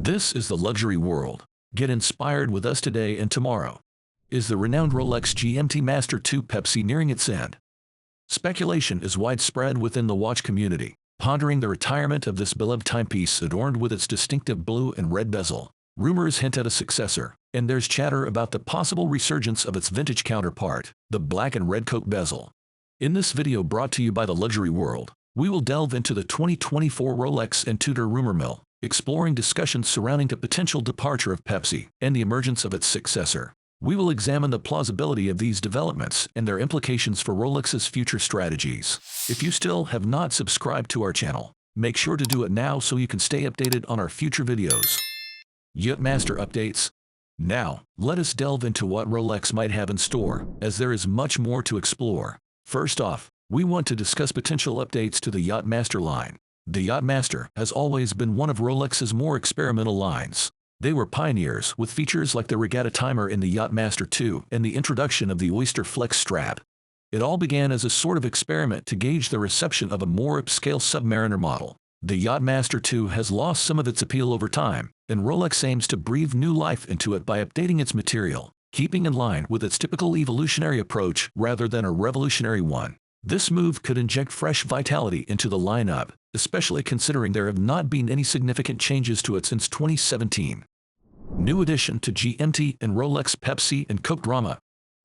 This is the luxury world. Get inspired with us today and tomorrow. Is the renowned Rolex GMT Master 2 Pepsi nearing its end? Speculation is widespread within the watch community, pondering the retirement of this beloved timepiece adorned with its distinctive blue and red bezel. Rumors hint at a successor, and there's chatter about the possible resurgence of its vintage counterpart, the black and red Coke bezel. In this video brought to you by the luxury world, we will delve into the 2024 Rolex and Tudor rumor mill, exploring discussions surrounding the potential departure of Pepsi and the emergence of its successor. We will examine the plausibility of these developments and their implications for Rolex's future strategies. If you still have not subscribed to our channel, make sure to do it now so you can stay updated on our future videos. Yacht-Master updates. Now, let us delve into what Rolex might have in store, as there is much more to explore. First off, we want to discuss potential updates to the Yacht-Master line. The Yacht-Master has always been one of Rolex's more experimental lines. They were pioneers with features like the regatta timer in the Yacht-Master 2 and the introduction of the Oyster Flex strap. It all began as a sort of experiment to gauge the reception of a more upscale Submariner model. The Yacht-Master 2 has lost some of its appeal over time, and Rolex aims to breathe new life into it by updating its material, keeping in line with its typical evolutionary approach rather than a revolutionary one. This move could inject fresh vitality into the lineup, especially considering there have not been any significant changes to it since 2017. New addition to GMT and Rolex Pepsi and Coke drama.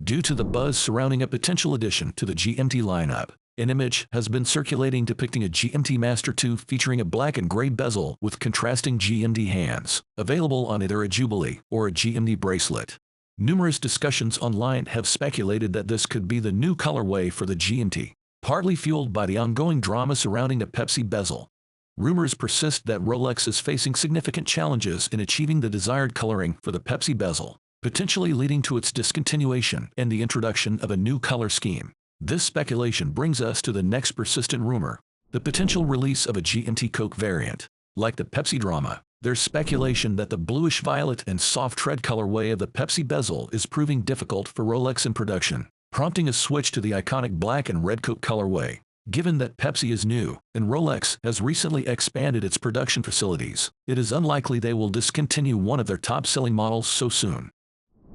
Due to the buzz surrounding a potential addition to the GMT lineup, an image has been circulating depicting a GMT Master 2 featuring a black and gray bezel with contrasting GMT hands, available on either a Jubilee or a GMT bracelet. Numerous discussions online have speculated that this could be the new colorway for the GMT, partly fueled by the ongoing drama surrounding the Pepsi bezel. Rumors persist that Rolex is facing significant challenges in achieving the desired coloring for the Pepsi bezel, potentially leading to its discontinuation and the introduction of a new color scheme. This speculation brings us to the next persistent rumor, the potential release of a GMT Coke variant. Like the Pepsi drama, there's speculation that the bluish-violet and soft tread colorway of the Pepsi bezel is proving difficult for Rolex in production, prompting a switch to the iconic black and red Coke colorway. Given that Pepsi is new, and Rolex has recently expanded its production facilities, it is unlikely they will discontinue one of their top-selling models so soon.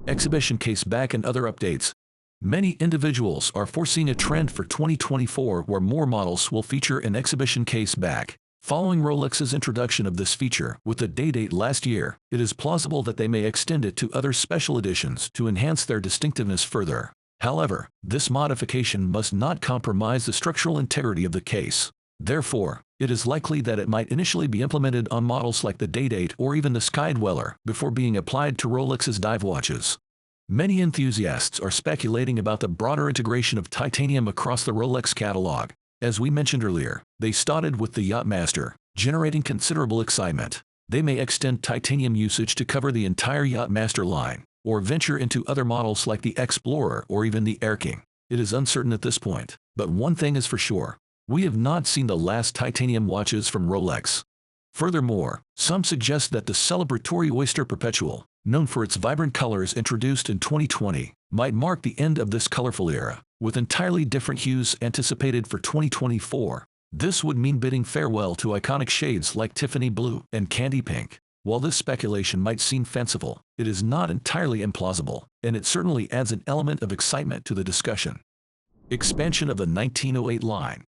Exhibition case back and other updates. Many individuals are foreseeing a trend for 2024 where more models will feature an exhibition case back. Following Rolex's introduction of this feature with the date last year, it is plausible that they may extend it to other special editions to enhance their distinctiveness further. However, this modification must not compromise the structural integrity of the case. Therefore, it is likely that it might initially be implemented on models like the Day-Date or even the Sky Dweller before being applied to Rolex's dive watches. Many enthusiasts are speculating about the broader integration of titanium across the Rolex catalog. As we mentioned earlier, they started with the Yacht-Master, generating considerable excitement. They may extend titanium usage to cover the entire Yacht-Master line, or venture into other models like the Explorer or even the Air King. It is uncertain at this point, but one thing is for sure. We have not seen the last titanium watches from Rolex. Furthermore, some suggest that the celebratory Oyster Perpetual, known for its vibrant colors introduced in 2020, might mark the end of this colorful era, with entirely different hues anticipated for 2024. This would mean bidding farewell to iconic shades like Tiffany Blue and Candy Pink. While this speculation might seem fanciful, it is not entirely implausible, and it certainly adds an element of excitement to the discussion. Expansion of the 1908 line.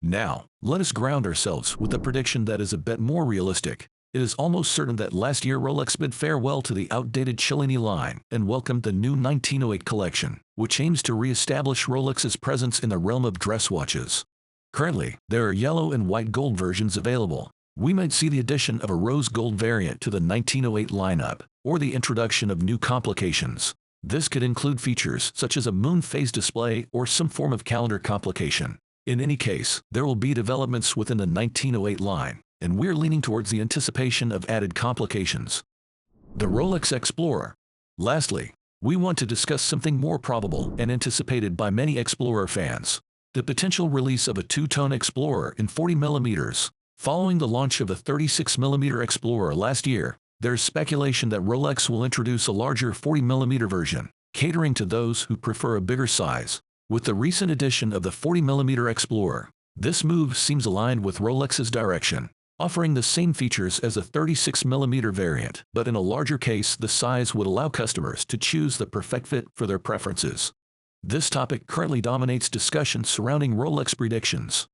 Now, let us ground ourselves with a prediction that is a bit more realistic. It is almost certain that last year Rolex bid farewell to the outdated Cellini line and welcomed the new 1908 collection, which aims to re-establish Rolex's presence in the realm of dress watches. Currently, there are yellow and white gold versions available. We might see the addition of a rose gold variant to the 1908 lineup, or the introduction of new complications. This could include features such as a moon phase display or some form of calendar complication. In any case, there will be developments within the 1908 line, and we're leaning towards the anticipation of added complications. The Rolex Explorer. Lastly, we want to discuss something more probable and anticipated by many Explorer fans. The potential release of a two-tone Explorer in 40mm. Following the launch of a 36mm Explorer last year, there's speculation that Rolex will introduce a larger 40mm version, catering to those who prefer a bigger size. With the recent addition of the 40mm Explorer, this move seems aligned with Rolex's direction. offering the same features as a 36mm variant, but in a larger case. The size would allow customers to choose the perfect fit for their preferences. This topic currently dominates discussion surrounding Rolex predictions.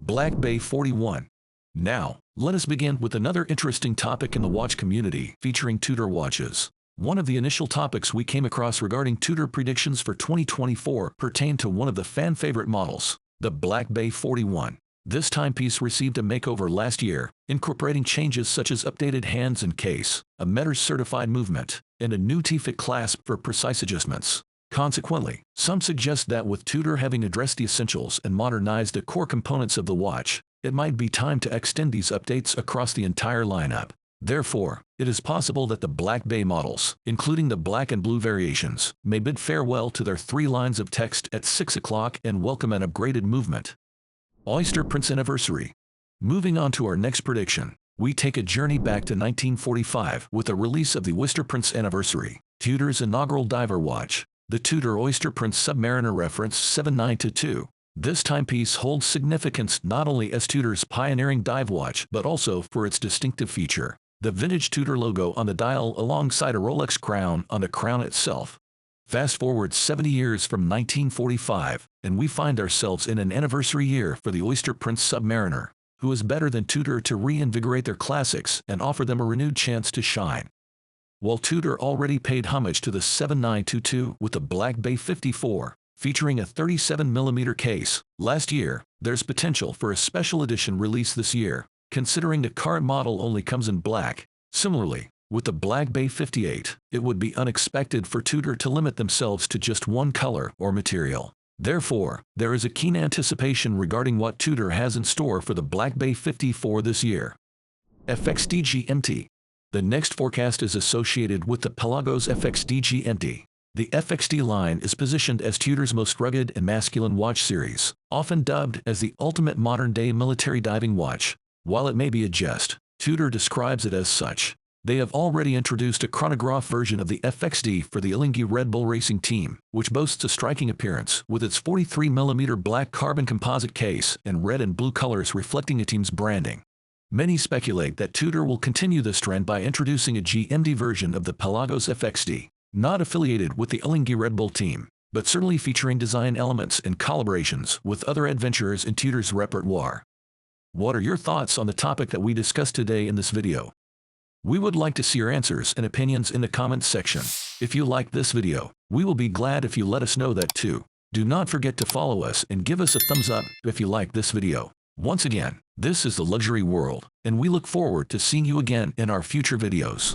Black Bay 41. Now, let us begin with another interesting topic in the watch community featuring Tudor watches. One of the initial topics we came across regarding Tudor predictions for 2024 pertained to one of the fan-favorite models, the Black Bay 41. This timepiece received a makeover last year, incorporating changes such as updated hands and case, a METAR-certified movement, and a new T-fit clasp for precise adjustments. Consequently, some suggest that with Tudor having addressed the essentials and modernized the core components of the watch, it might be time to extend these updates across the entire lineup. Therefore, it is possible that the Black Bay models, including the black and blue variations, may bid farewell to their 3 lines of text at 6 o'clock and welcome an upgraded movement. Oyster Prince Anniversary. Moving on to our next prediction, we take a journey back to 1945 with the release of the Oyster Prince Anniversary, Tudor's inaugural diver watch, the Tudor Oyster Prince Submariner Reference 7922. This timepiece holds significance not only as Tudor's pioneering dive watch but also for its distinctive feature, the vintage Tudor logo on the dial alongside a Rolex crown on the crown itself. Fast forward 70 years from 1945, and we find ourselves in an anniversary year for the Oyster Prince Submariner. Who is better than Tudor to reinvigorate their classics and offer them a renewed chance to shine? While Tudor already paid homage to the 7922 with the Black Bay 54, featuring a 37mm case, last year, there's potential for a special edition release this year, considering the current model only comes in black. Similarly, with the Black Bay 58, it would be unexpected for Tudor to limit themselves to just one color or material. Therefore, there is a keen anticipation regarding what Tudor has in store for the Black Bay 54 this year. FXD GMT. The next forecast is associated with the Pelagos FXD GMT. The FXD line is positioned as Tudor's most rugged and masculine watch series, often dubbed as the ultimate modern-day military diving watch. While it may be a jest, Tudor describes it as such. They have already introduced a chronograph version of the FXD for the Alinghi Red Bull Racing Team, which boasts a striking appearance with its 43mm black carbon composite case and red and blue colors reflecting the team's branding. Many speculate that Tudor will continue this trend by introducing a GMT version of the Pelagos FXD, not affiliated with the Alinghi Red Bull team, but certainly featuring design elements and collaborations with other adventurers in Tudor's repertoire. What are your thoughts on the topic that we discussed today in this video? We would like to see your answers and opinions in the comments section. If you liked this video, we will be glad if you let us know that too. Do not forget to follow us and give us a thumbs up if you like this video. Once again, this is the Luxury World, and we look forward to seeing you again in our future videos.